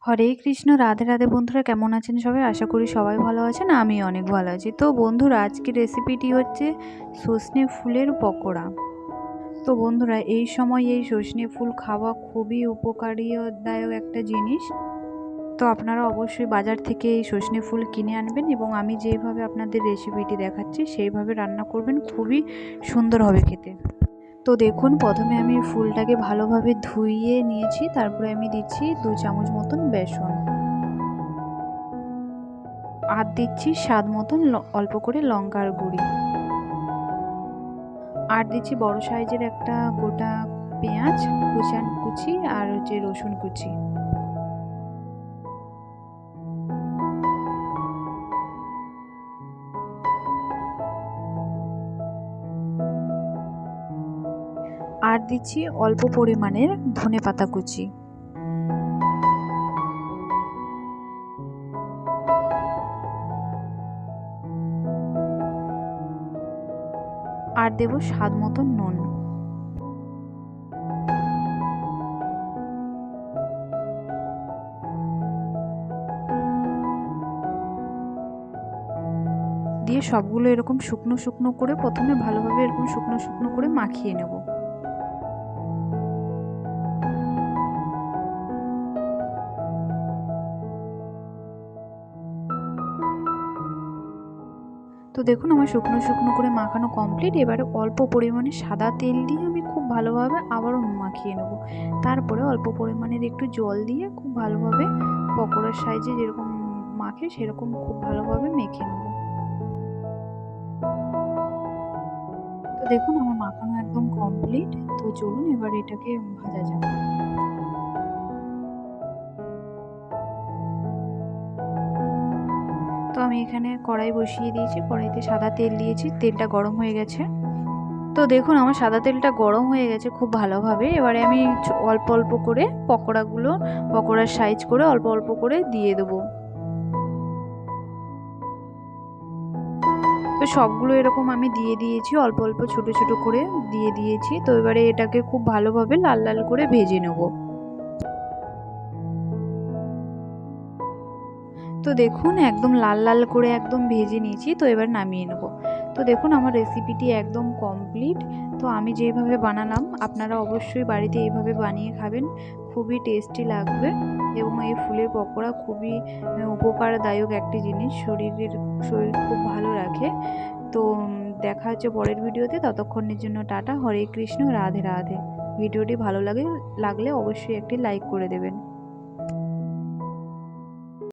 হরে কৃষ্ণ, রাধে রাধে। বন্ধুরা কেমন আছেন সবাই? আশা করি সবাই ভালো আছেন। আমি অনেক ভালো আছি। তো বন্ধুরা, আজকের রেসিপিটি হচ্ছে সজনে ফুলের পকোড়া। তো বন্ধুরা, এই সময় এই সজনে ফুল খাওয়া খুবই উপকারীদায়ক একটা জিনিস। তো আপনারা অবশ্যই বাজার থেকে এই সজনে ফুল কিনে আনবেন এবং আমি যেভাবে আপনাদের রেসিপিটি দেখাচ্ছি সেইভাবে রান্না করবেন, খুবই সুন্দর হবে খেতে। তো দেখুন, প্রথমে আমি ফুলটাকে ভালোভাবে ধুইয়ে নিয়েছি, তারপরে আমি দিচ্ছি 2 চামচ মতন বেসন, আর দিচ্ছি স্বাদ মতন অল্প করে লঙ্কার গুঁড়ি, আর দিচ্ছি বড় সাইজের একটা গোটা পেঁয়াজ কুচি, আর হচ্ছে রসুন কুচি। আর দিচ্ছি অল্প পরিমাণের ধনেপাতা কুচি। আর দেব স্বাদ মতন নুন। দিয়ে সবগুলো এরকম শুকনো শুকনো করে প্রথমে ভালোভাবে এরকম শুকনো শুকনো করে মাখিয়ে নেব। তো দেখুন, আমার শুকনো শুকনো করে মাখানো কমপ্লিট। এবারে অল্প পরিমাণে সাদা তেল দিয়ে আমি খুব ভালোভাবে আবারও মাখিয়ে নেব। তারপরে অল্প পরিমাণের একটু জল দিয়ে খুব ভালোভাবে পকোড়ার সাইজে যেরকম মাখে সেরকম খুব ভালোভাবে মেখে নেব। তো দেখুন, আমার মাখানো একদম কমপ্লিট। তো চলুন এবার এটাকে ভাজা যাক। তো আমি এখানে কড়াই বসিয়ে দিয়েছি, কড়াইতে সাদা তেল দিয়েছি, তেলটা গরম হয়ে গেছে। তো দেখুন, আমার সাদা তেলটা গরম হয়ে গেছে খুব ভালোভাবে। এবারে আমি অল্প অল্প করে পকোড়ার সাইজ করে অল্প অল্প করে দিয়ে দেবো। তো সবগুলো এরকম আমি দিয়ে দিয়েছি, অল্প অল্প ছোট ছোট করে দিয়ে দিয়েছি। তো এবারে এটাকে খুব ভালোভাবে লাল লাল করে ভেজে নেব। তো দেখুন, একদম লাল লাল করে একদম ভেজে নিয়েছি। তো এবার নামিয়ে নেব। তো দেখুন, আমার রেসিপিটি একদম কমপ্লিট। তো আমি যেভাবে বানালাম আপনারা অবশ্যই বাড়িতে এইভাবে বানিয়ে খাবেন, খুবই টেস্টি লাগবে। এবং এই ফুলের পকোড়া খুবই উপকারদায়ক একটি জিনিস, শরীর খুব ভালো রাখে। তো দেখা হচ্ছে পরের ভিডিওতে। ততক্ষণের জন্য টাটা। হরে কৃষ্ণ, রাধে রাধে। ভিডিওটি ভালো লাগলে অবশ্যই একটি লাইক করে দেবেন।